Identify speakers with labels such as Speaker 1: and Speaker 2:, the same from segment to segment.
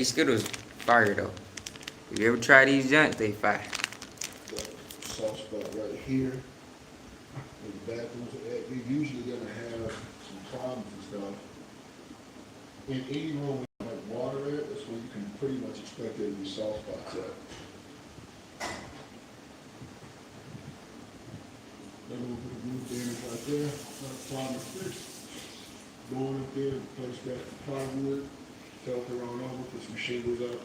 Speaker 1: These Skittles fire though. If you ever try these joints, they fire.
Speaker 2: Got a soft spot right here where the bathrooms are at. You're usually gonna have some problems and stuff. In any room with like water in it, that's where you can pretty much expect there to be soft spots at. Then we'll put the roof damage right there. Not a problem fixed. Going up there, replace that plywood, filter on over, put some shingles up.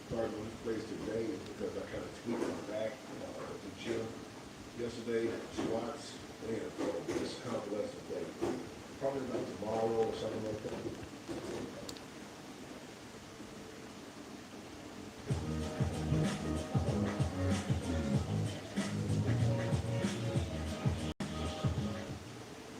Speaker 2: Started on this place today is because I kind of tweaked my back at the gym yesterday, squats, and this convalescent day. Probably about tomorrow or something like that.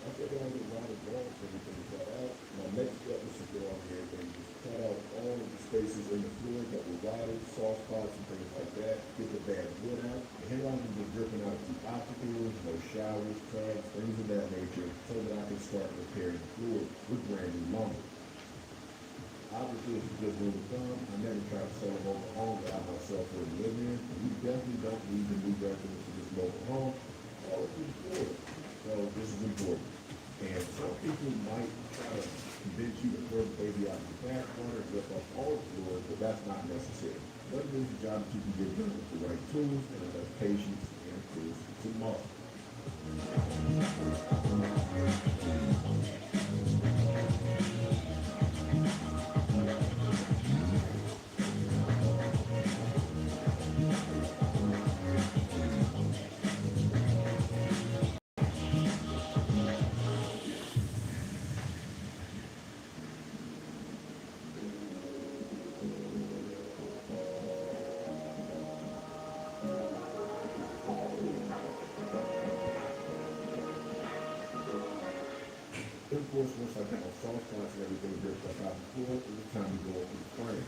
Speaker 2: I think I get a lot of balls and everything cut out. My next step is to go out here and just cut out all of the spaces in the floor that were rotted, soft spots and things like that. Get the bad wood out. The hairline has been dripping out through obstacles, no showers, tubs, things of that nature, so that I can start repairing the floor with brand new lumber. Obviously, it's a good rule of thumb. I never try to sell a mobile home that I myself would live in. We definitely don't need the new residents of this mobile home. All of these floors. So this is important. And some people might try to convince you to throw the baby out of the bathwater and rip off all the floors, but that's not necessary. What it is the job that you can get done with the right tools and enough patience and tools tomorrow. Of course, once I got my soft spots and everything ripped up out the floor, it was time to go over the frame.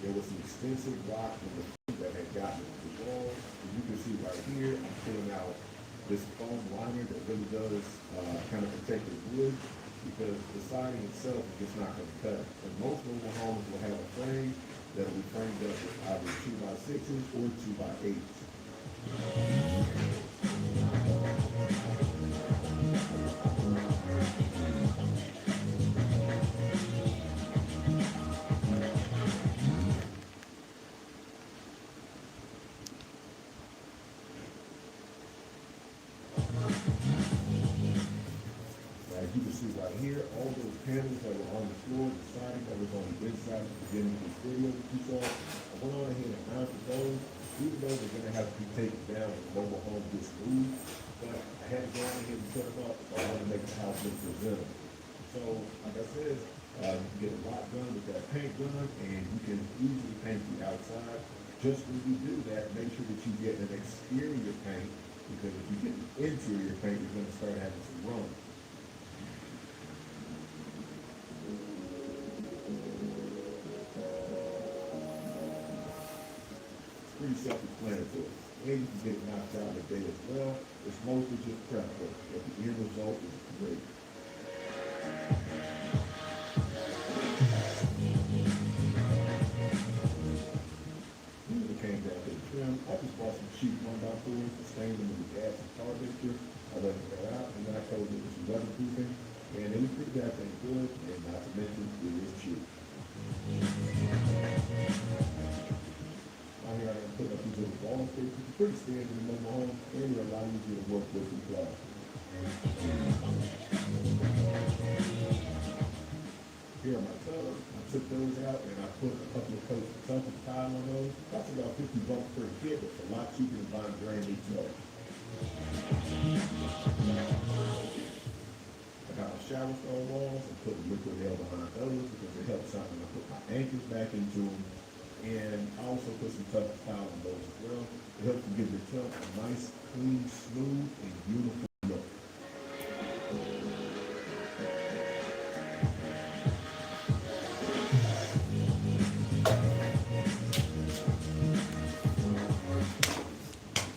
Speaker 2: There was some extensive rock in the frame that had gotten into the wall. As you can see right here, I'm pulling out this foam liner that really does kind of protect the wood because the siding itself is just not going to cut it. And most mobile homes will have a frame that will be framed up with either 2x6s or 2x8s. As you can see right here, all those panels that were on the floor, the siding that was on the inside at the beginning of this video that you saw, I went on ahead and mounted those, even though they're going to have to be taken down when the mobile home gets moved, but I had to go on ahead and put them up if I want to make the house look presentable. So, like I said, you can get a lot done with that paint gun, and you can easily paint the outside. Just when you do that, make sure that you get an exterior paint, because if you get an interior paint, you're going to start having some runs. Pretty self-explanatory. And you can get it knocked out in a day as well. It's mostly just prep work, but the end result is great. When it came down to the trim, I just bought some cheap 1x4s and stained them with the gas and tar mixture. I let them go out, and then I coated it with some weatherproofing, and it was pretty goddamn good, and not to mention, it is cheap. I here I am putting up these little wall sticks, which is pretty standard in mobile home, and they're a lot easier to work with and ply. Here are my tubs. I took those out and I put a couple of coats of tuffing tile on those. Cost about $50 per kit, but it's a lot cheaper than buying a brand new tub. I got my shower stall walls and put the liquid nail behind those because it helps out when I put my anchors back into them. And I also put some tough tile on those as well. It helps to give your tub a nice, clean, smooth, and beautiful look.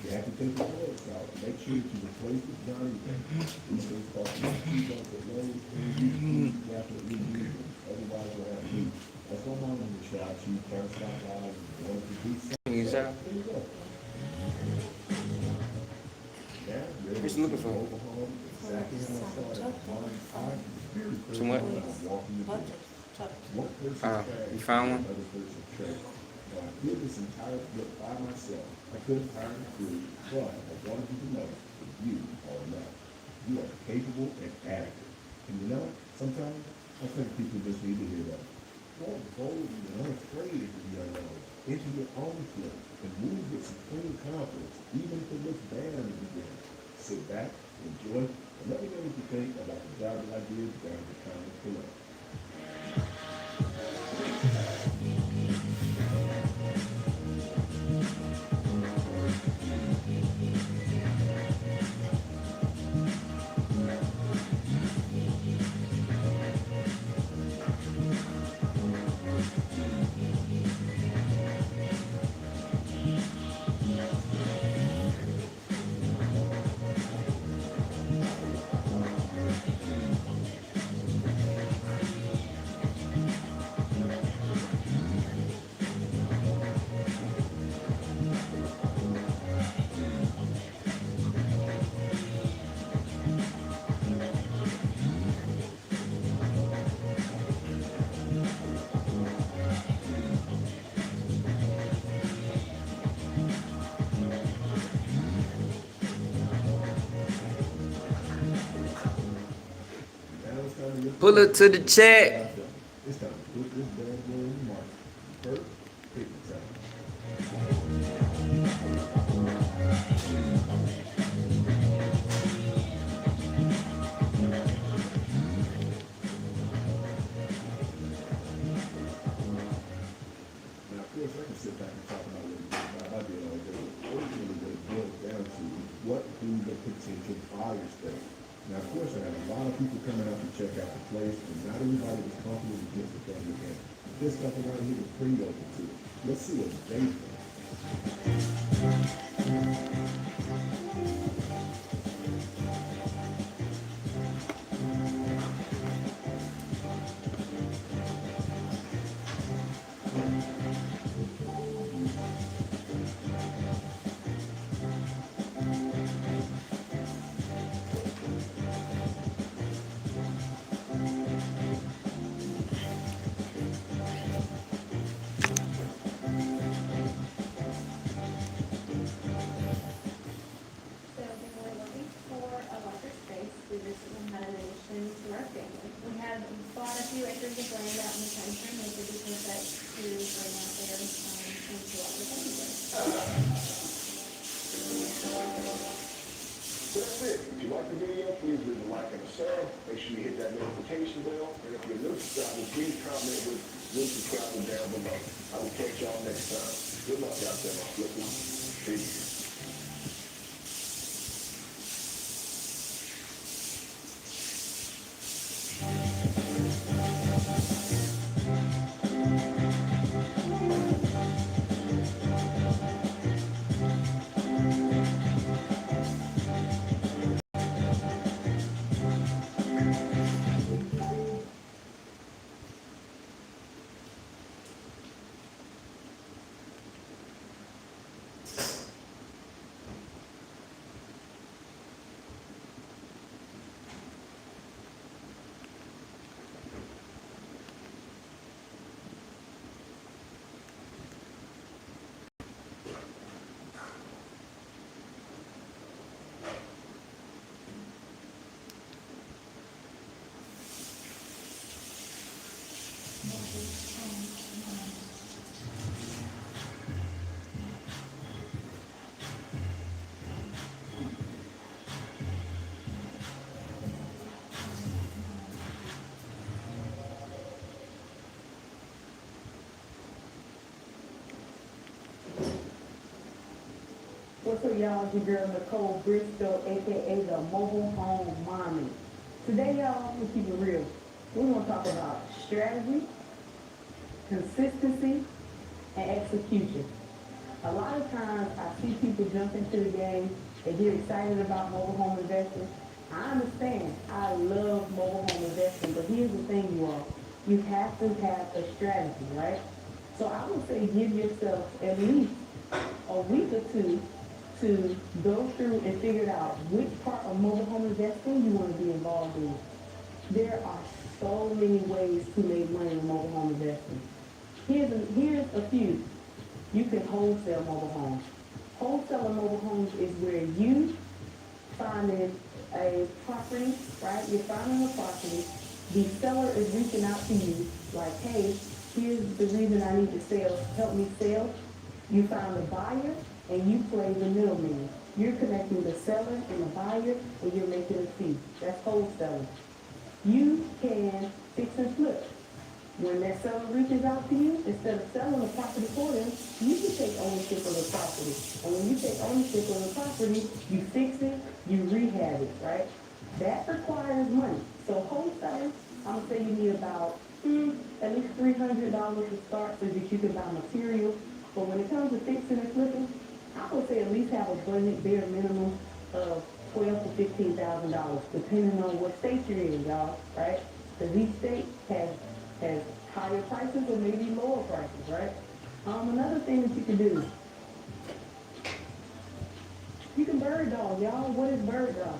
Speaker 2: You have to take the oils out. Make sure that you replace the Johnny things. These things cost $2 these ones at Lowe's, you definitely need them. Everybody will have heat. That's what my mom would try. She first got out and wanted to do something.
Speaker 1: Use
Speaker 2: So,
Speaker 1: that.
Speaker 2: there you go. Yeah, you're able
Speaker 1: What
Speaker 2: to
Speaker 1: you
Speaker 2: see
Speaker 1: looking
Speaker 2: the
Speaker 1: for?
Speaker 2: mobile home exactly how I saw it. I'm very clear
Speaker 1: Some what?
Speaker 2: when I'm walking the door. One person's trash
Speaker 1: You
Speaker 2: is
Speaker 1: found one?
Speaker 2: another person's trash. Now, I did this entire flip by myself. I could have hired a crew, but I wanted you to know that you are enough. You are capable and adequate. And you know, sometimes I think people just need to hear that. Walk boldly and unafraid of the unknown into your own flip and move with supreme confidence, even if it looks bad in the beginning. Sit back, enjoy, and let me know what you think about the job that I did down in the comments below. Now it's time to get
Speaker 1: Pull it to the check.
Speaker 2: It's time to put this bad boy in the market. First, paper time. Now, of course, I can sit back and talk about what I did all day. Ultimately, what it boils down to is what do the potential buyers think? Now, of course, I had a lot of people coming out to check out the place, and not everybody was comfortable with just the thing again. This stuff around here was pretty open to it. Let's see what they think.
Speaker 3: So we were looking for a larger space. We recently had an addition to our family. We had bought a few acres of land out in the country, and we could use that to bring out there into our family.
Speaker 2: So that's it. If you like the video, please leave a like and a sub. Make sure you hit that notification bell. And if you're new subscriber, please comment with new subscriber down below. I will catch y'all next time. Good luck out there, my flippers. Peace.
Speaker 4: What's up, y'all? It's your girl Nicole Bristol, aka the Mobile Home Mommy. Today, y'all, we keep it real. We're gonna talk about strategy, consistency, and execution. A lot of times, I see people jump into the game. They get excited about mobile home investing, I understand. I love mobile home investing, but here's the thing, you all. You have to have a strategy, right? So I would say give yourself at least a week or two to go through and figure out which part of mobile home investing you want to be involved in. There are so many ways to make money in mobile home investing. Here's a few. You can wholesale mobile homes. Wholesaling mobile homes is where you finding a property, right? You're finding a property. The seller is reaching out to you like, hey, here's the reason I need to sell. Help me sell. You find a buyer and you play the middleman. You're connecting the seller and the buyer and you're making a fee. That's wholesaling. You can fix and flip. When that seller reaches out to you, instead of selling the property for them, you can take ownership of the property. And when you take ownership of the property, you fix it, you rehab it, right? That requires money. So wholesaling, I'm gonna say you need about at least $300 to start so that you can buy material. But when it comes to fixing and flipping, I would say at least have a budget bare minimum of $12,000 to $15,000, depending on what state you're in, y'all, right? Because each state has higher prices or maybe lower prices, right? Another thing that you can do, you can bird dog, y'all. What is bird dog?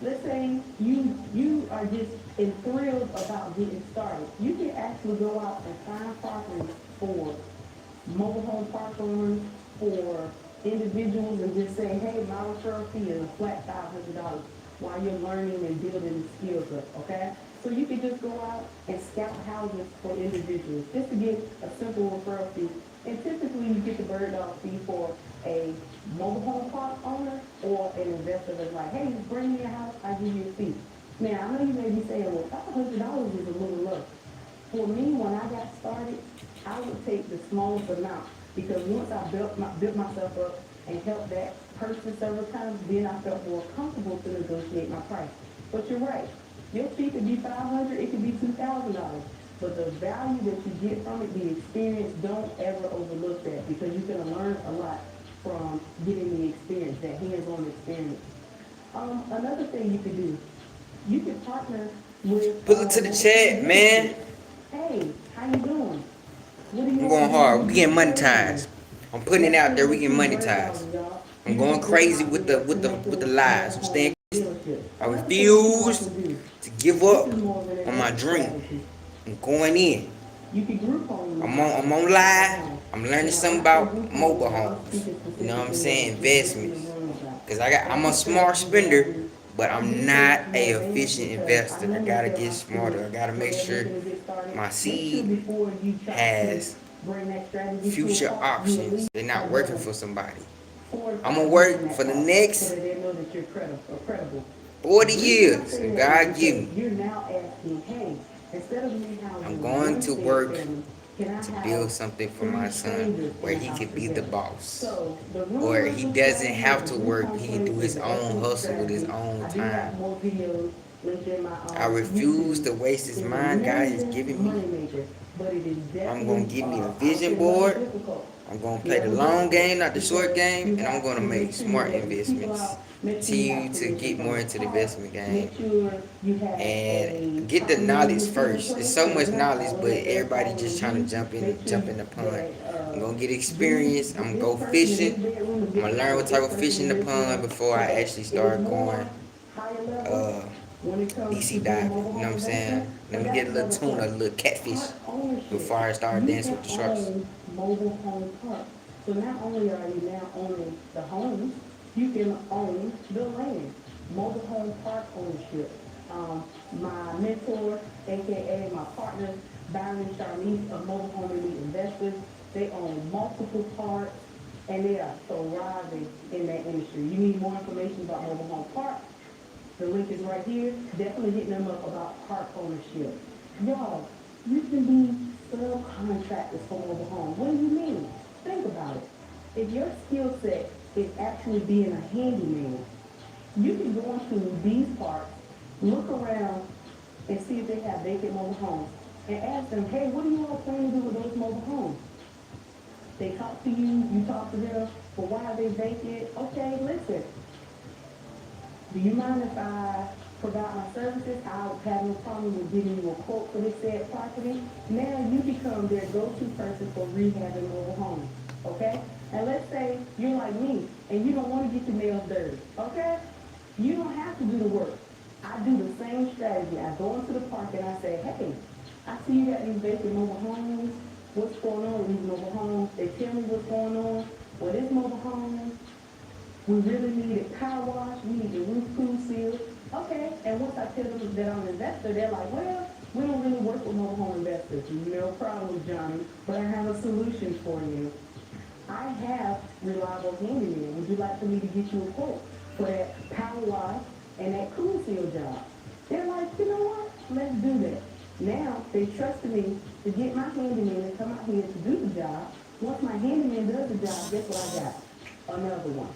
Speaker 4: Let's say you are just enthralled about getting started. You can actually go out and find properties for mobile home park owners, for individuals, and just say, hey, my referral fee is a flat $500 while you're learning and building skills up, okay? So you can just go out and scout houses for individuals just to get a simple referral fee. And typically you get the bird dog fee for a mobile home park owner or an investor that's like, hey, bring me a house, I give you a fee. Now, I know you may be saying, well, $500 is a little low. For me, when I got started, I would take the smallest amount because once I built myself up and helped that person several times, then I felt more comfortable to negotiate my price. But you're right. Your fee could be $500, it could be $2,000. But the value that you get from it, the experience, don't ever overlook that because you're gonna learn a lot from getting the experience, that hands-on experience. Another thing you could do, you could partner with.
Speaker 1: Pull it to the chat, man.
Speaker 4: Hey, how you doing? What do you
Speaker 1: I'm
Speaker 4: want
Speaker 1: going
Speaker 4: to
Speaker 1: hard. We
Speaker 4: do?
Speaker 1: getting monetized. I'm putting it out there. We getting monetized. I'm going crazy with the lives. I'm staying. I refuse to give up on my dream. I'm going in. I'm on live. I'm learning something about mobile homes. You know what I'm saying? Investments. Cause I'm a smart spender, but I'm not a efficient investor. I gotta get smarter. I gotta make sure my seed has future options. They're not working for somebody. I'm gonna work for the next 40 years, and God give me. I'm going to work to build something for my son where he can be the boss. Or he doesn't have to work, he can do his own hustle with his own time. I refuse to waste his mind God has given me. I'm going to give me a vision board. I'm going to play the long game, not the short game, and I'm going to make smart investments. Continue to get more into the investment game and get the knowledge first. There's so much knowledge, but everybody just trying to jump in the pond. I'm gonna get experience. I'm gonna go fishing. I'm gonna learn what type of fish in the pond before I actually start going DC diving. You know what I'm saying? Let me get a little tuna, a little catfish before I start dancing with the sharks.
Speaker 4: Mobile home park. So not only are you now owning the homes, you can own the land. Mobile home park ownership. My mentor, aka my partner, Byron and Charlize of Mobile Home Elite Investors, they own multiple parks and they are thriving in that industry. You need more information about mobile home parks? The link is right here. Definitely hitting them up about park ownership. Y'all, you can be subcontractors for mobile homes. What do you mean? Think about it. If your skill set is actually being a handyman, you can go into these parks, look around, and see if they have vacant mobile homes, and ask them, hey, what do you all plan to do with those mobile homes? They talk to you, you talk to them, but why are they vacant? Okay, listen. Do you mind if I provide my services? I'll have no problem with giving you a quote for this said property. Now you become their go-to person for rehabbing mobile homes, okay? And let's say you're like me and you don't want to get your nails dirty, okay? You don't have to do the work. I do the same strategy. I go into the park and I say, hey, I see you got these vacant mobile homes. What's going on with these mobile homes? They tell me what's going on. Well, this mobile home, we really need it power wash. We need the roof cool seal. Okay, and once I tell them that I'm an investor, they're like, well, we don't really work with mobile home investors. No problem, Johnny, but I have a solution for you. I have reliable handyman. Would you like for me to get you a quote for that power wash and that cool seal job? They're like, you know what? Let's do that. Now they trusted me to get my handyman to come out here to do the job. Once my handyman does the job, guess what I got? Another one,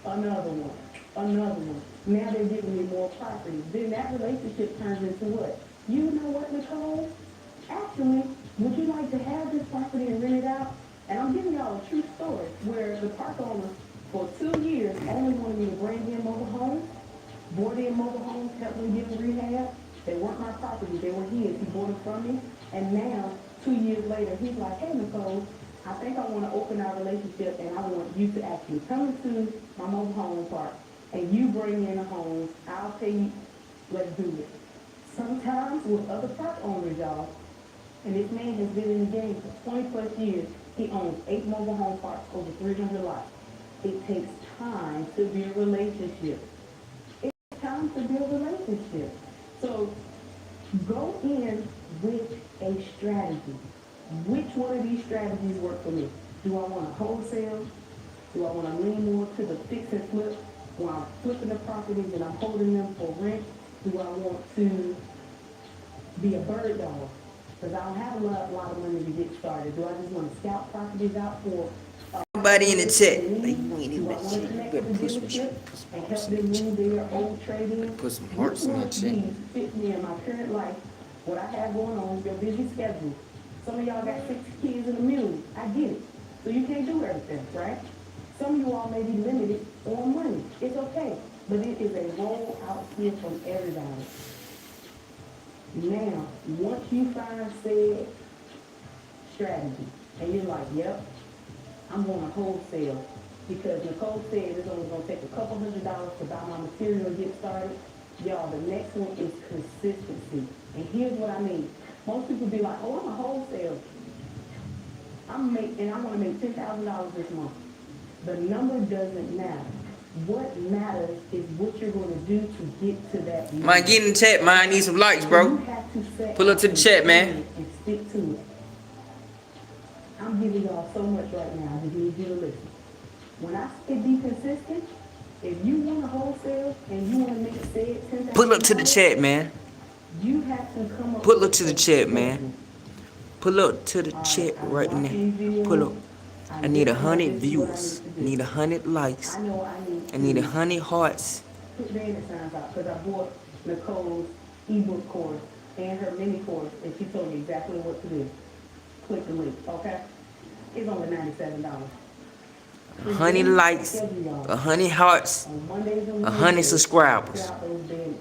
Speaker 4: another one, another one. Now they're giving me more properties. Then that relationship turns into what? You know what, Nicole? Actually, would you like to have this property and rent it out? And I'm giving y'all a true story where the park owner for 2 years only wanted me to bring in mobile homes, bought in mobile homes, helped me get rehab. They weren't my property, they were his. He bought them from me. And now, 2 years later, he's like, hey, Nicole, I think I want to open our relationship and I want you to actually come into my mobile home park and you bring in the homes. I'll pay you. Let's do it. Sometimes with other park owners, y'all, and this man has been in the game for 20 plus years. He owns 8 mobile home parks, over 300 lots. It takes time to build relationships. It takes time to build relationships. So go in with a strategy. Which one of these strategies work for me? Do I want to wholesale? Do I want to lean more to the fix and flip where I'm flipping the properties and I'm holding them for rent? Do I want to be a bird dog? Because I don't have a lot of money to get started. Do I just want to scout properties out for
Speaker 1: Somebody in the chat. Like, you ain't
Speaker 4: do
Speaker 1: even
Speaker 4: I want to
Speaker 1: shit. You
Speaker 4: connect
Speaker 1: better
Speaker 4: with the
Speaker 1: put some
Speaker 4: dealership and help
Speaker 1: hearts in
Speaker 4: them
Speaker 1: that shit.
Speaker 4: move their old trade-in?
Speaker 1: Put some
Speaker 4: Which
Speaker 1: hearts in
Speaker 4: one
Speaker 1: that
Speaker 4: of
Speaker 1: shit.
Speaker 4: these fit me in my current life, what I have going on, your busy schedule? Some of y'all got 6 kids and a mule. I get it. So you can't do everything, right? Some of you all may be limited on money. It's okay. But it is a roll out here from everybody. Now, once you find said strategy, and you're like, yep, I'm going to wholesale, because Nicole said it's only going to take a couple $100 to buy my material and get started. Y'all, the next one is consistency. And here's what I mean. Most people be like, oh, I'm a wholesale. I want to make $10,000 this month. The number doesn't matter. What matters is what you're going to do to get to that number.
Speaker 1: Man, get in the chat, man. I need some likes,
Speaker 4: You
Speaker 1: bro.
Speaker 4: have to set
Speaker 1: Pull up to the chat, man.
Speaker 4: and stick to it. I'm giving y'all so much right now. I just need you to listen. When I say be consistent, if you want to wholesale and you want to make said $10,000,
Speaker 1: Pull up to the chat, man.
Speaker 4: you have to come up
Speaker 1: Pull
Speaker 4: with
Speaker 1: up to the
Speaker 4: a
Speaker 1: chat,
Speaker 4: schedule.
Speaker 1: man. Pull up to the chat right now. Pull up. I need 100 views. I need 100 likes. I need 100 hearts.
Speaker 4: Put banner signs out because I bought Nicole's ebook course and her mini course, and she told me exactly what to do. Click the link, okay? It's only $97.
Speaker 1: 100 likes, 100 hearts,
Speaker 4: On Mondays and
Speaker 1: 100
Speaker 4: Wednesdays,
Speaker 1: subscribers.
Speaker 4: fill out those banner signs.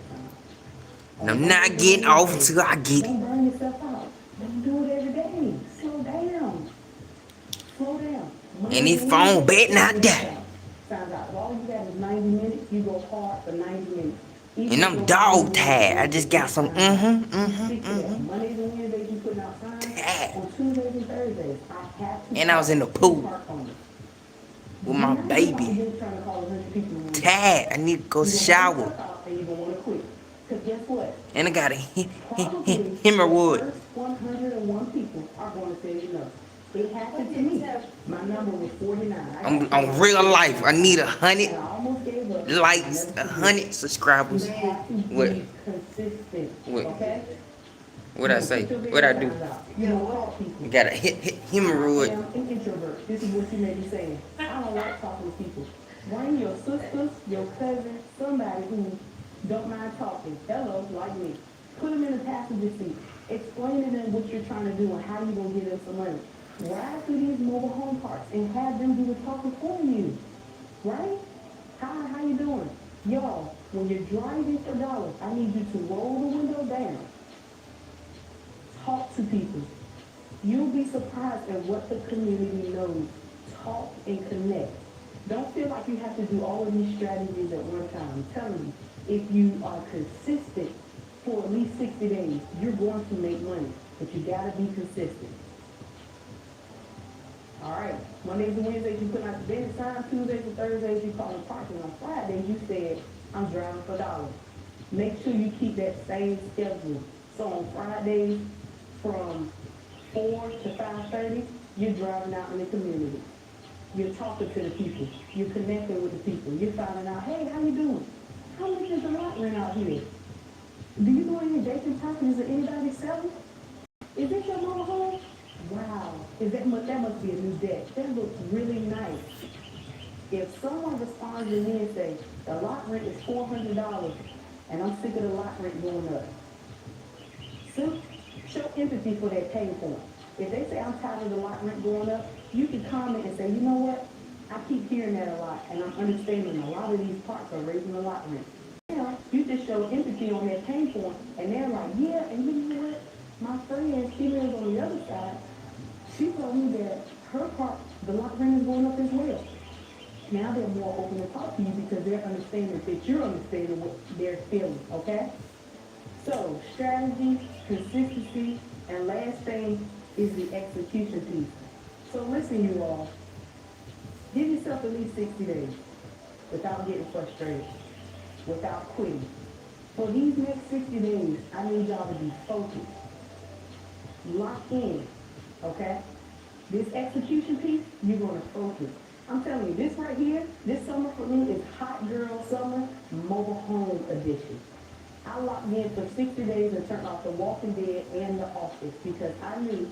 Speaker 1: And I'm not getting off until I get it.
Speaker 4: Don't burn yourself out. Don't do it every day. Slow down. Slow down.
Speaker 1: And this phone better not die.
Speaker 4: Signs out. If all you got is 90 minutes, you go hard for 90 minutes.
Speaker 1: And I'm dog tired. I just got some
Speaker 4: Stick to that. Mondays and Wednesdays, you putting out signs.
Speaker 1: Tired.
Speaker 4: On Tuesdays and Thursdays, I have to.
Speaker 1: And I was in the pool
Speaker 4: park on it.
Speaker 1: with my baby.
Speaker 4: Trying to call 100 people in one day.
Speaker 1: Tired. I need to go shower.
Speaker 4: And you're gonna want to quit. Because guess what?
Speaker 1: And I got a
Speaker 4: Probably
Speaker 1: hemorrhoid.
Speaker 4: the first 101 people are going to say no. It happened to me. My number was 49.
Speaker 1: I'm real life. I need
Speaker 4: And
Speaker 1: 100
Speaker 4: I almost gave up.
Speaker 1: likes,
Speaker 4: I never forget.
Speaker 1: 100 subscribers.
Speaker 4: You have to be
Speaker 1: What?
Speaker 4: consistent.
Speaker 1: What?
Speaker 4: Okay?
Speaker 1: What I say? What I do?
Speaker 4: You know what?
Speaker 1: I got a hemorrhoid.
Speaker 4: I am an introvert. This is what you may be saying. I don't like talking to people. Bring your sisters, your cousins, somebody who don't mind talking. Hello, like me. Put them in the passenger seat. Explain to them what you're trying to do and how you're going to get them some money. Ride through these mobile home parks and have them do the talking for you. Right? How you doing? Y'all, When you're driving for dollars, I need you to roll the window down. Talk to people. You'll be surprised at what the community knows. Talk and connect. Don't feel like you have to do all of these strategies at one time. I'm telling you, if you are consistent for at least 60 days, you're going to make money. But you gotta be consistent. All right. Mondays and Wednesdays you put out the business sign. Tuesdays and Thursdays you call the parking. On Fridays you said, I'm driving for dollars. Make sure you keep that same schedule. So on Fridays from 4 to 5:30, you're driving out in the community. You're talking to the people. You're connecting with the people. You're finding out, hey, how you doing? How much is the lot rent out here? Do you know any vacant properties that anybody selling? Is this your mobile home? Wow. That must be a new deck. That looks really nice. If someone responds to me and say, the lot rent is $400 and I'm sick of the lot rent going up. So show empathy for that pain point. If they say I'm tired of the lot rent going up, you can comment and say, you know what? I keep hearing that a lot, and I'm understanding a lot of these parts are raising the lot rent. Now, you just show empathy on that pain point, and they're like, yeah, and you know what? My friend, she lives on the other side. She told me that her part, the lot rent is going up as well. Now they're more open to talk to you because they're understanding that you're understanding what they're feeling, okay? So, strategy, consistency, and last thing is the execution piece. So listen, you all, give yourself at least 60 days without getting frustrated, without quitting. For these next 60 days, I need y'all to be focused, lock in, okay? This execution piece, you're gonna focus. I'm telling you, this right here, this summer for me is Hot Girl Summer Mobile Home Edition. I locked in for 60 days and turned off The Walking Dead and The Office because I knew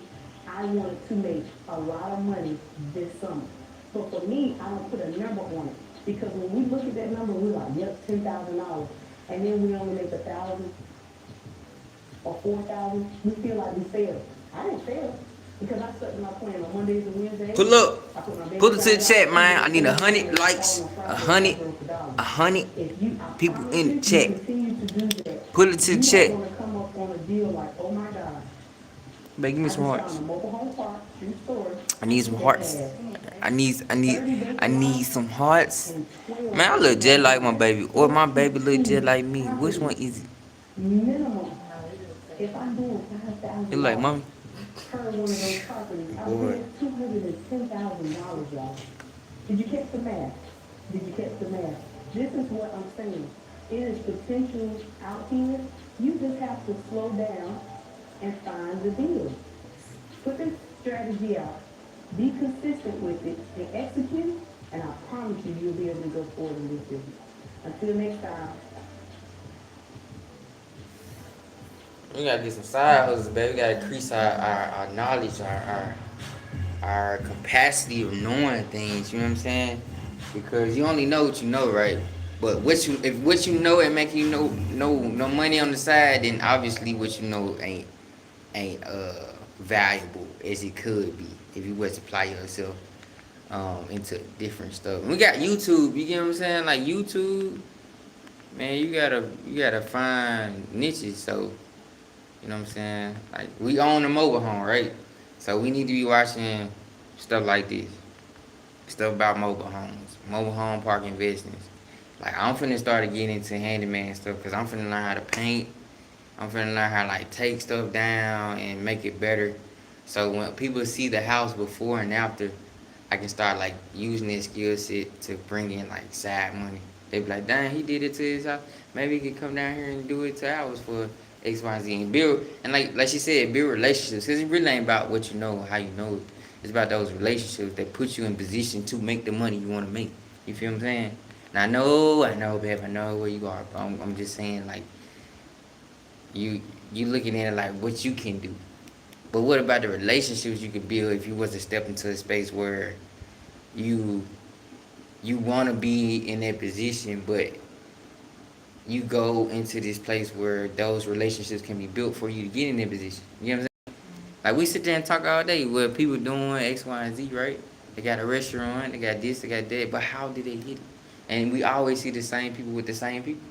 Speaker 4: I wanted to make a lot of money this summer. But for me, I don't put a number on it because when we look at that number, we're like, yep, $10,000. And then we only make 1,000 or 4,000. We feel like we failed. I didn't fail because I stuck to my plan on Mondays and Wednesdays.
Speaker 1: Pull up. Pull it to the chat, man. I need 100 likes, 100 people in the chat. Pull it to the chat. Babe, give me some hearts. I need some hearts. I need some hearts. Man, I look just like my baby, or my baby look just like me. Which one is it?
Speaker 4: Minimum. If I'm doing $5,000.
Speaker 1: You like mommy?
Speaker 4: Per one of those properties, I'm
Speaker 1: Boy.
Speaker 4: getting $210,000, y'all. Did you catch the math? Did you catch the math? This is what I'm saying. It is potential out here. You just have to slow down and find the deal. Put this strategy out. Be consistent with it and execute, and I promise you, you'll be able to go forward in this business. Until next time.
Speaker 1: We gotta get some side hustles, baby. We gotta increase our knowledge, our capacity of knowing things. You know what I'm saying? Because you only know what you know, right? But if what you know and make you no money on the side, then obviously what you know ain't valuable as it could be if you was to apply yourself into different stuff. And we got YouTube. You get what I'm saying? Like YouTube, man. You gotta find niches. So. You know what I'm saying? Like, we own a mobile home, right? So we need to be watching stuff like this. Stuff about mobile homes. Mobile home park investments. Like, I'm finna start getting into handyman stuff because I'm finna learn how to paint. I'm finna learn how to, like, take stuff down and make it better. So when people see the house before and after, I can start, like, using this skill set to bring in, like, side money. They be like, dang, he did it to his house. Maybe he could come down here and do it to ours for X, Y, Z, and build, and like she said, build relationships. Cause it really ain't about what you know, how you know it. It's about those relationships that put you in position to make the money you want to make. You feel what I'm saying? And I know, babe, I know where you are. But I'm just saying, like, you looking at it like what you can do. But what about the relationships you could build if you was to step into a space where you want to be in that position, but you go into this place where those relationships can be built for you to get in that position. You know what I'm saying? Like, we sit there and talk all day where people doing X, Y, and Z, right? They got a restaurant, they got this, they got that, but how did they get it? And we always see the same people with the same people.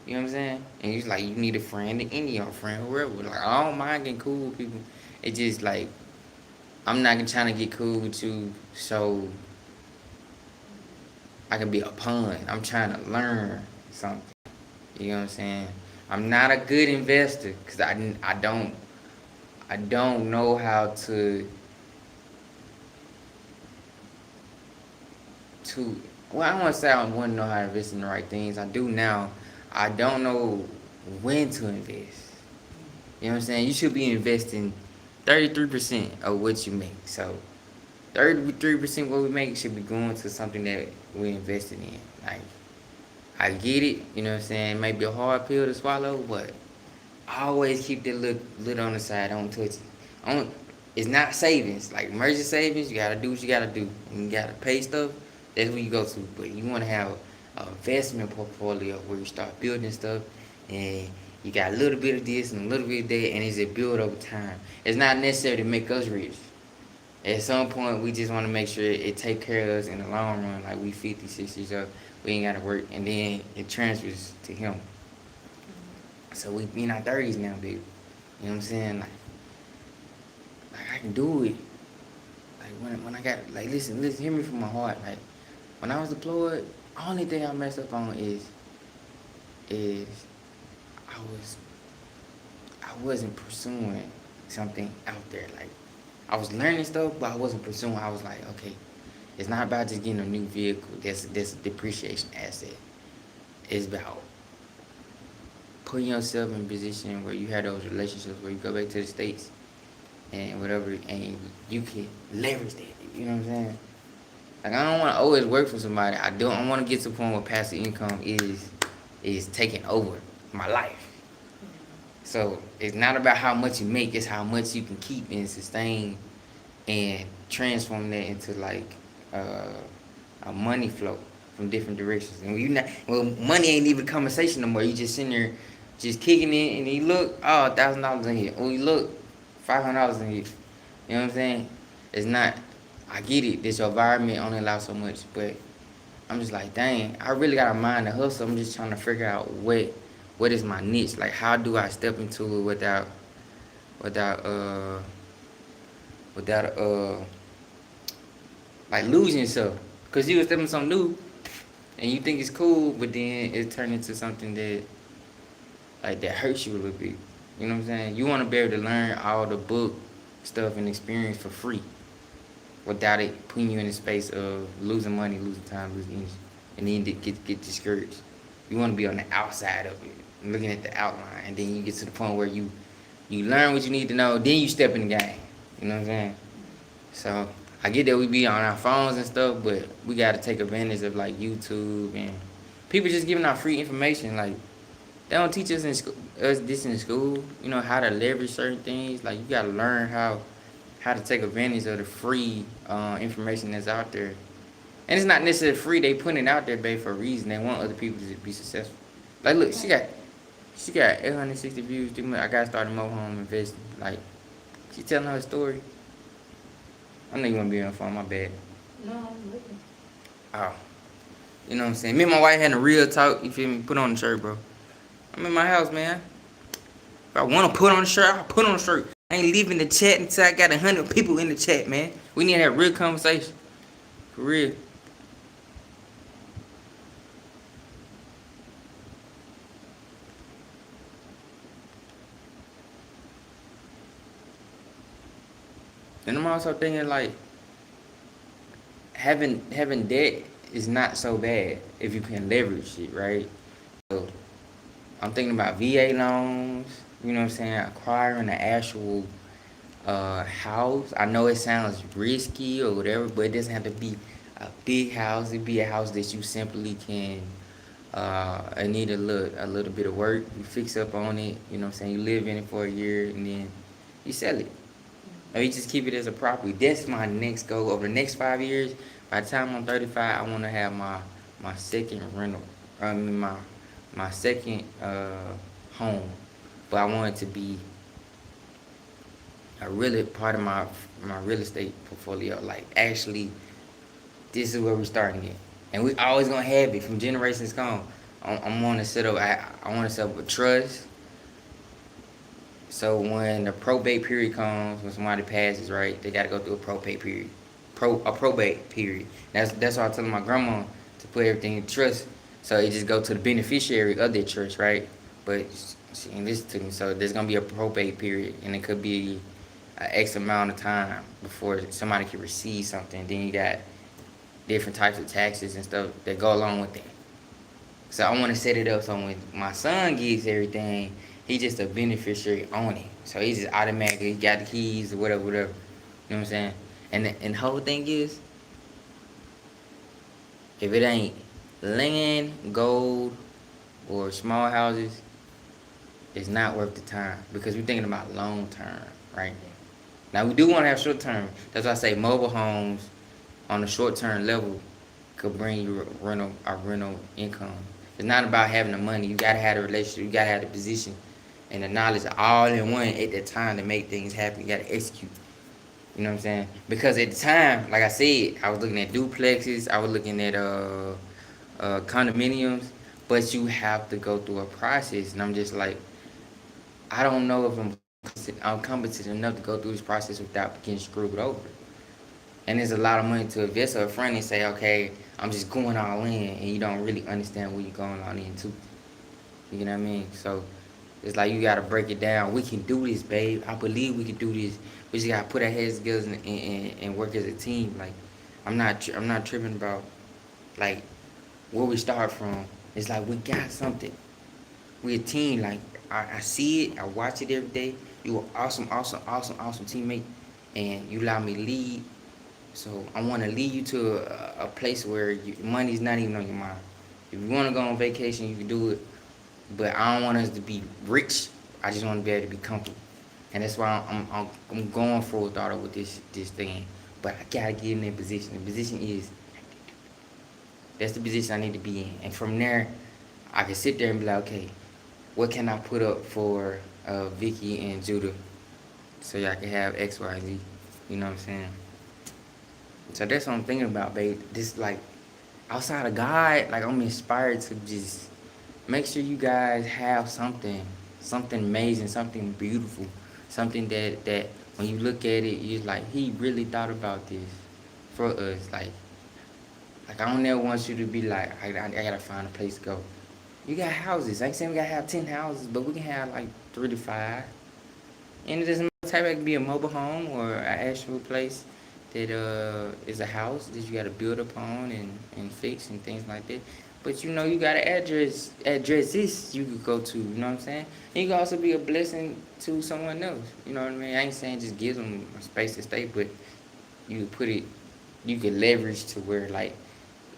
Speaker 1: You know what I'm saying? And he's like, you need a friend, any your friend, whoever. Like, I don't mind getting cool with people. It's just like I'm not trying to get cool with you so I can be a pawn. I'm trying to learn something. You know what I'm saying? I'm not a good investor because I don't know how to well, I don't want to say I want to know how to invest in the right things. I do now. I don't know when to invest. You know what I'm saying? You should be investing 33% of what you make. So 33% what we make should be going to something that we invested in. Like I get it, you know what I'm saying? It might be a hard pill to swallow, but I always keep that lid on the side. Don't touch it. Don't, it's not savings. Like emergency savings, you gotta do what you gotta do. And you gotta pay stuff. That's where you go to. But you wanna have an investment portfolio where you start building stuff, and you got a little bit of this and a little bit of that, and it's a build over time. It's not necessary to make us rich. At some point, we just want to make sure it take care of us in the long run. Like we 50, 60 years old, we ain't gotta work, and then it transfers to him. So we in our 30s now, baby. You know what I'm saying? Like I can do it. Like when I got like listen, hear me from my heart. Like when I was deployed, only thing I messed up on is I was I wasn't pursuing something out there. Like I was learning stuff, but I wasn't pursuing. I was like, okay, it's not about just getting a new vehicle. That's a depreciation asset. It's about putting yourself in a position where you have those relationships where you go back to the States and whatever, and you can leverage that. You know what I'm saying? Like I don't want to always work for somebody. I want to get to the point where passive income is taking over my life. So it's not about how much you make; it's how much you can keep and sustain, and transform that into like uh, a money flow from different directions. And when you not, well, money ain't even conversation no more. You just sitting there, just kicking it, and you look, oh, $1,000 in here. Oh, you look, $500 in here. You know what I'm saying? It's not. I get it. This environment only allows so much, but I'm just like, dang, I really got a mind to hustle. I'm just trying to figure out what is my niche. Like, how do I step into it without without like losing yourself? Cause you was stepping something new, and you think it's cool, but then it turned into something that like that hurts you a little bit. You know what I'm saying? You want to be able to learn all the book stuff and experience for free, without it putting you in the space of losing money, losing time, losing energy, and then to get discouraged. You want to be on the outside of it, looking at the outline, and then you get to the point where you learn what you need to know, then you step in the game. You know what I'm saying? So I get that we be on our phones and stuff, but we got to take advantage of like YouTube and people just giving out free information. Like they don't teach us us this in school. You know how to leverage certain things. Like you got to learn how to take advantage of the free information that's out there. And it's not necessarily free. They put it out there, babe, for a reason. They want other people to be successful. Like, look, she got 860 views. I got started mobile home investing. Like, she telling her story. I know you want to be on the phone. My bad.
Speaker 4: No, I'm looking.
Speaker 1: Oh, you know what I'm saying? Me and my wife had a real talk. You feel me? Put on the shirt, bro. I'm in my house, man. If I want to put on the shirt, I'll put on the shirt. I ain't leaving the chat until I got 100 people in the chat, man. We need to have real conversation. For real. And I'm also thinking like having debt is not so bad if you can leverage it, right? So I'm thinking about VA loans, you know what I'm saying, acquiring an actual house. I know it sounds risky or whatever, but it doesn't have to be a big house. It be a house that you simply can it need a little bit of work. You fix up on it, you know what I'm saying, you live in it for a year and then you sell it. Or you just keep it as a property. That's my next goal. Over the next 5 years, by the time I'm 35, I want to have my second rental. I mean my second home. But I want it to be a really part of my real estate portfolio. Like actually, this is where we're starting it, and we always gonna have it from generations gone. I'm want to set up. I want to set up a trust. So when the probate period comes, when somebody passes, right, they got to go through a probate period, a probate period. That's why I tell my grandma to put everything in trust, so it just go to the beneficiary of their trust, right? But she ain't listen to me, so there's gonna be a probate period, and it could be a X amount of time before somebody can receive something. Then you got different types of taxes and stuff that go along with that. So I want to set it up so when my son gets everything, he just a beneficiary on it. So he just automatically got the keys or whatever, whatever. You know what I'm saying? And the whole thing is, if it ain't land, gold, or small houses, it's not worth the time because we're thinking about long term, right? Now we do want to have short term. That's why I say mobile homes on a short term level could bring you a rental income. It's not about having the money. You gotta have the relationship. You gotta have the position and the knowledge all in one at that time to make things happen. You gotta execute. You know what I'm saying? Because at the time, like I said, I was looking at duplexes. I was looking at condominiums. But you have to go through a process, and I'm just like, I don't know if I'm competent enough to go through this process without getting screwed over. And there's a lot of money to invest up front and say, okay, I'm just going all in, and you don't really understand what you're going all into. You know what I mean? So it's like you gotta break it down. We can do this, babe. I believe we can do this. We just gotta put our heads together and work as a team. Like I'm not tripping about like where we start from. It's like we got something. We a team. Like I see it. I watch it every day. You are awesome, awesome, awesome, awesome teammate, and you allow me to lead. So I want to lead you to a place where money's not even on your mind. If you want to go on vacation, you can do it. But I don't want us to be rich. I just want to be able to be comfortable, and that's why I'm going full throttle with this thing. But I gotta get in that position. The position is that's the position I need to be in, and from there, I can sit there and be like, okay, what can I put up for Vicky and Judah, so y'all can have X, Y, Z. You know what I'm saying? So that's what I'm thinking about, babe. This like outside of God, like I'm inspired to just make sure you guys have something amazing, something beautiful, something that when you look at it, you're like, he really thought about this for us. Like I don't ever want you to be like, I gotta find a place to go. You got houses. I ain't saying we gotta have 10 houses, but we can have like 3 to 5. And it doesn't matter, it can be a mobile home or an actual place that is a house that you got to build upon and fix and things like that. But you know you got an addresses you could go to. You know what I'm saying? And you can also be a blessing to someone else. You know what I mean? I ain't saying just give them a space to stay, but you put it, you can leverage to where like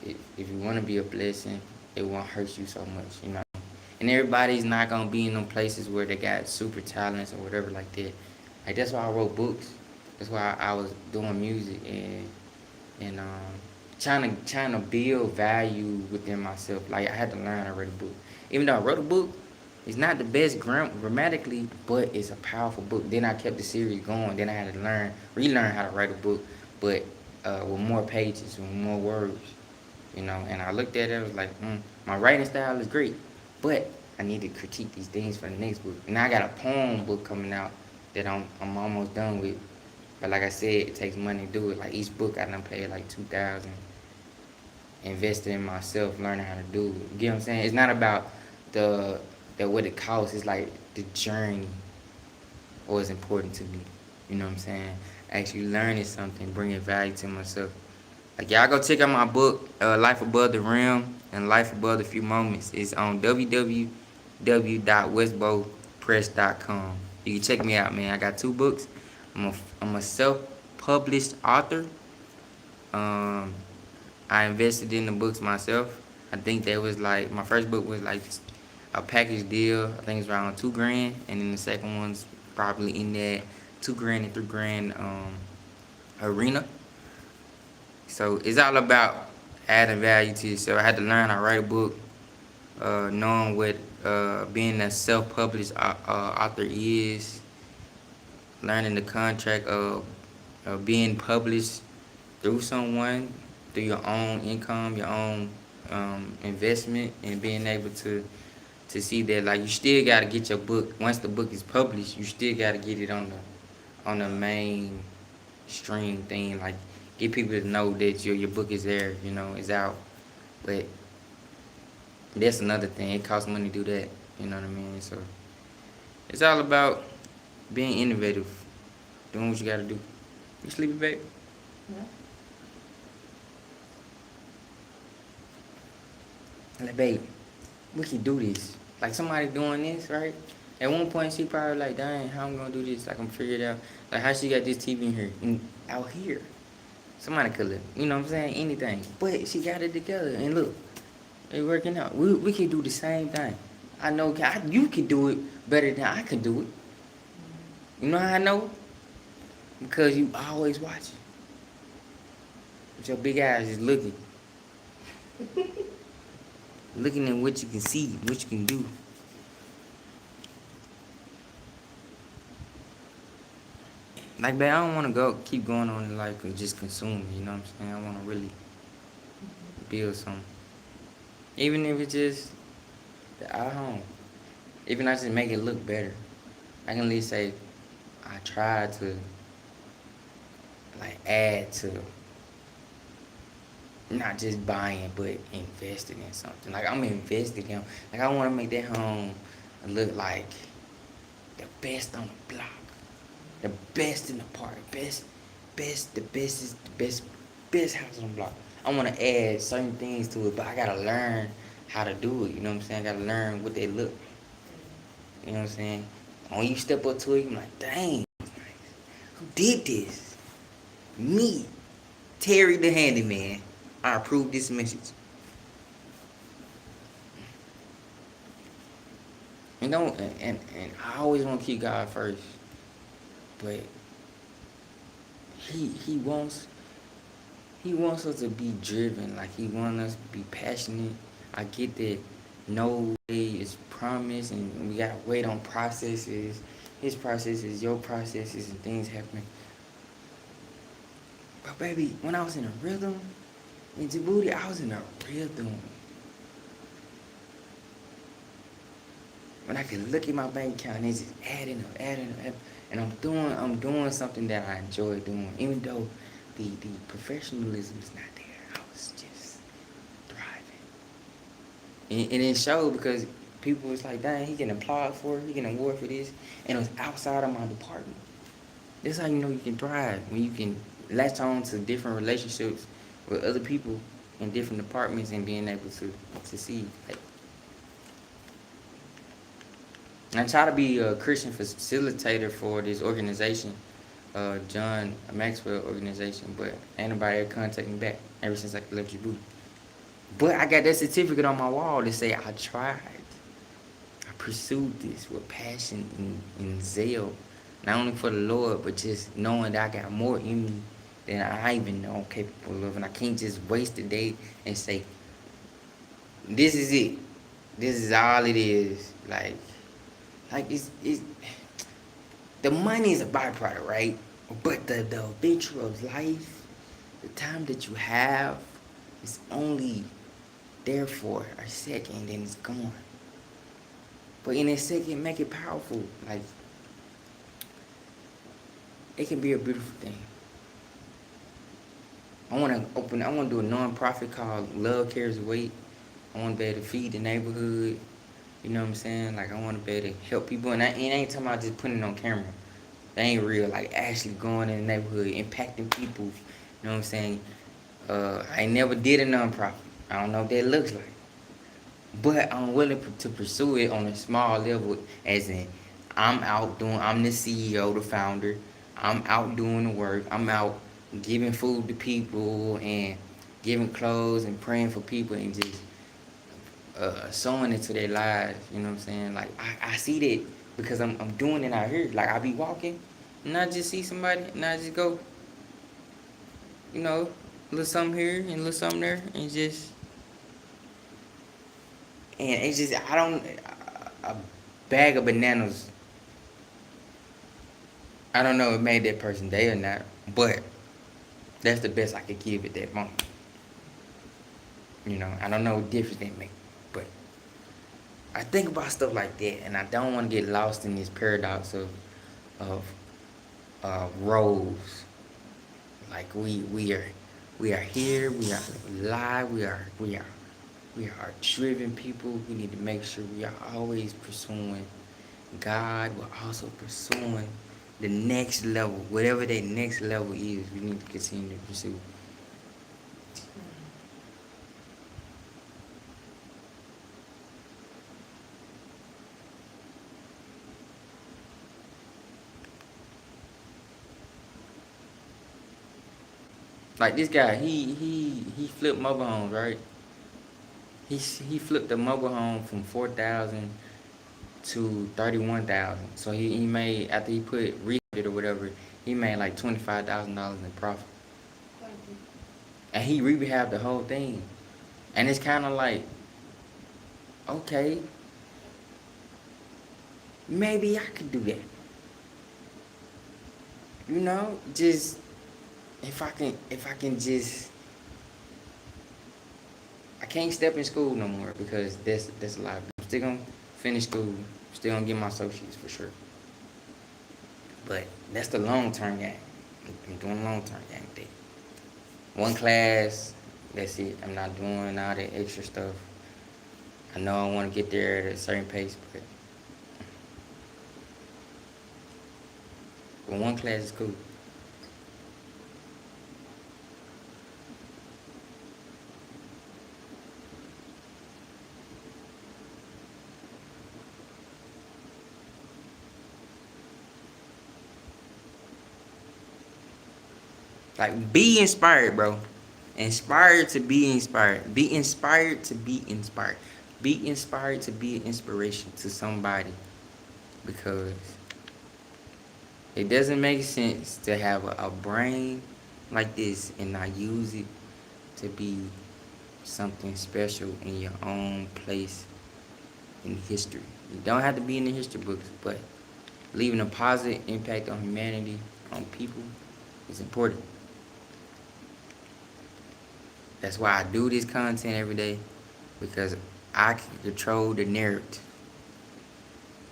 Speaker 1: if you want to be a blessing, it won't hurt you so much. You know. And everybody's not gonna be in them places where they got super talents or whatever like that. Like that's why I wrote books. That's why I was doing music and trying to build value within myself. Like I had to learn how to write a book. Even though I wrote a book, it's not the best grammatically, but it's a powerful book. Then I kept the series going. Then I had to relearn how to write a book, but with more pages, with more words, you know. And I looked at it, I was like, my writing style is great, but I need to critique these things for the next book. And I got a poem book coming out that I'm almost done with. But like I said, it takes money to do it. Like each book I done paid like 2,000. Invested in myself, learning how to do it. You get what I'm saying? It's not about the what it costs. It's like the journey was important to me. You know what I'm saying? Actually learning something, bringing value to myself. Like y'all go check out my book, Life Above the Rim and Life Above the Few Moments. It's on www.westbowpress.com. You can check me out, man. I got 2 books. I'm a self-published author. Um, I invested in the books myself. I think that was like my first book was like a package deal. I think it's around 2 grand, and then the second one's probably in that 2 grand and 3 grand arena. So it's all about adding value to yourself. I had to learn how to write a book, knowing what being a self-published author is, learning the contract of being published through someone, through your own income, your own investment and being able to see that like you still gotta get your book once the book is published. You still gotta get it on the main stream thing. Like get people to know that your book is there. You know, is out. But that's another thing. It costs money to do that. You know what I mean? So it's all about being innovative, doing what you gotta do. You sleepy, babe?
Speaker 4: Yeah.
Speaker 1: Like, babe, we can do this. Like somebody doing this, right? At one point, she probably like, dang, how I'm gonna do this? Like I'm figure it out. Like how she got this TV in here, out here. Somebody could live, you know what I'm saying? Anything, but she got it together, and look, it working out. We can do the same thing. I know you can do it better than I can do it. You know how I know? Because you always watching. With your big eyes just looking. Looking at what you can see, what you can do. Like, babe, I don't want to keep going on in life and just consuming, you know what I'm saying? I want to really build something. Even if it's just the at home. Even I just make it look better. I can at least say, I tried to, like, add to not just buying, but investing in something. Like, I'm investing in, like, I want to make that home look like the best on the block. The best in the park. The best is the best house on the block. I want to add certain things to it, but I got to learn how to do it. You know what I'm saying? I got to learn what they look. You know what I'm saying? When you step up to it, you're like, dang, who did this? Me, Terry the handyman. I approve this message. You know, and I always want to keep God first. But he wants us to be driven. Like he wants us to be passionate. I get that no way is promised and we gotta wait on processes. His processes, your processes and things happening. But baby, when I was in a rhythm in Djibouti, I was in a rhythm. When I could look at my bank account and it's just adding up, and I'm doing something that I enjoy doing, even though the professionalism is not there. I was just thriving, and it showed because people was like, "Dang, he getting applaud for it, he getting an award for this," and it was outside of my department. That's how you know you can thrive when you can latch on to different relationships with other people in different departments and being able to succeed. Like, I try to be a Christian facilitator for this organization, John Maxwell organization, but ain't nobody ever contacted me back ever since I left Djibouti. But I got that certificate on my wall to say I tried. I pursued this with passion and zeal, not only for the Lord, but just knowing that I got more in me than I even know I'm capable of, and I can't just waste a day and say, "This is it. This is all it is." Like it's the money is a byproduct, right? But the adventure of life, the time that you have, is only there for a second, then it's gone. But in a second, make it powerful. Like it can be a beautiful thing. I want to do a non-profit called Love Carries Weight. I want to be able to feed the neighborhood. You know what I'm saying? Like I want to be able to help people, and I ain't talking about just putting it on camera. That ain't real. Like actually going in the neighborhood, impacting people. You know what I'm saying? I never did a nonprofit. I don't know what that looks like, but I'm willing to pursue it on a small level. As in, I'm the CEO, the founder. I'm out doing the work. I'm out giving food to people and giving clothes and praying for people and just sowing into their lives. You know what I'm saying? Like I see that because I'm doing it out here. Like I be walking and I just see somebody and I just go, you know, a little something here and a little something there and it's just I don't a bag of bananas. I don't know if it made that person day or not, but that's the best I could give at that moment. I don't know what difference they make, but I think about stuff like that, and I don't want to get lost in this paradox of roles. Like we are here, we are alive, we are driven people. We need to make sure we are always pursuing God. We're also pursuing the next level, whatever that next level is. We need to continue to pursue. Like this guy, he flipped mobile homes, right? He flipped the mobile home from 4,000 to 31,000. So he made, after he put it or whatever, he made like $25,000 in profit, and he rehabbed the whole thing. And it's kind of like, okay, maybe I could do that. Just if I can just, I can't step in school no more because that's a lot. I'm still gonna finish school, still gonna get my associates for sure. But that's the long term game. I'm doing long term game thing. One class, that's it. I'm not doing all that extra stuff. I know I want to get there at a certain pace, but one class is cool. Like, be inspired, bro. Inspired to be inspired. Be inspired to be inspired. Be inspired to be an inspiration to somebody, because it doesn't make sense to have a brain like this and not use it to be something special in your own place in history. You don't have to be in the history books, but leaving a positive impact on humanity, on people, is important. That's why I do this content every day, because I can control the narrative.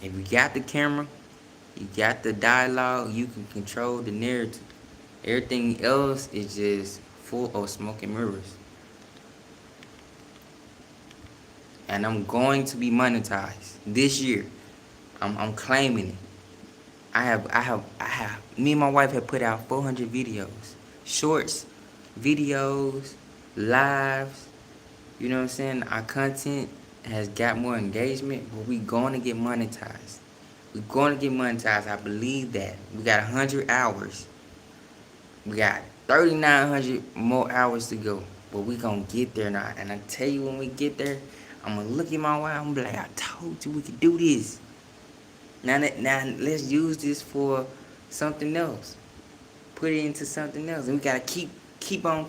Speaker 1: If you got the camera, you got the dialogue, you can control the narrative. Everything else is just full of smoke and mirrors. And I'm going to be monetized this year. I'm claiming it. Me and my wife have put out 400 videos, shorts, videos, lives. You know what I'm saying? Our content has got more engagement, but we going to get monetized. We're going to get monetized. I believe that. We got 100 hours. We got 3,900 more hours to go, but we going to get there now. And I tell you, when we get there, I'm going to look at my wife. I'm going to be like, I told you we could do this. Now let's use this for something else. Put it into something else. And we got to keep on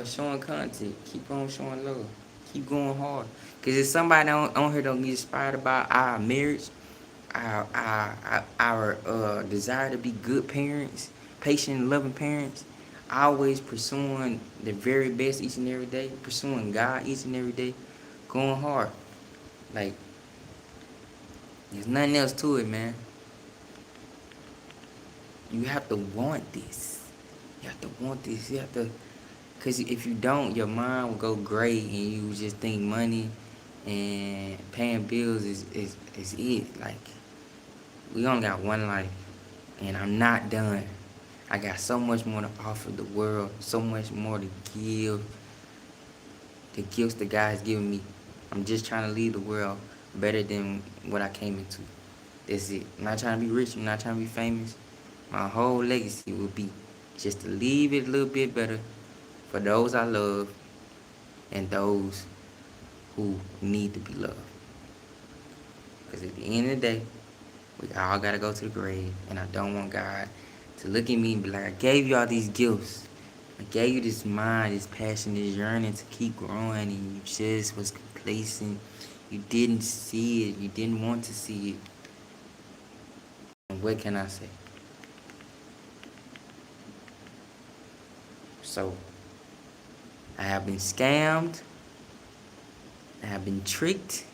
Speaker 1: showing content. Keep on showing love. Keep going hard. Because if somebody on here don't get inspired about our marriage, our desire to be good parents, patient and loving parents, always pursuing the very best each and every day, pursuing God each and every day, going hard. Like, there's nothing else to it, man. You have to want this. You have to want this. You have to, because if you don't, your mind will go gray and you just think money and paying bills is it. Like, we only got one life, and I'm not done. I got so much more to offer the world, so much more to give. The gifts the God has given me. I'm just trying to leave the world better than what I came into. That's it. I'm not trying to be rich. I'm not trying to be famous. My whole legacy will be just to leave it a little bit better for those I love and those who need to be loved. Because at the end of the day, we all got to go to the grave. And I don't want God to look at me and be like, I gave you all these gifts. I gave you this mind, this passion, this yearning to keep growing, and you just was complacent. You didn't see it. You didn't want to see it. And what can I say? So, I have been scammed. I have been tricked.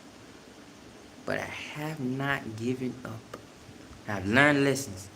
Speaker 1: But I have not given up. I've learned lessons.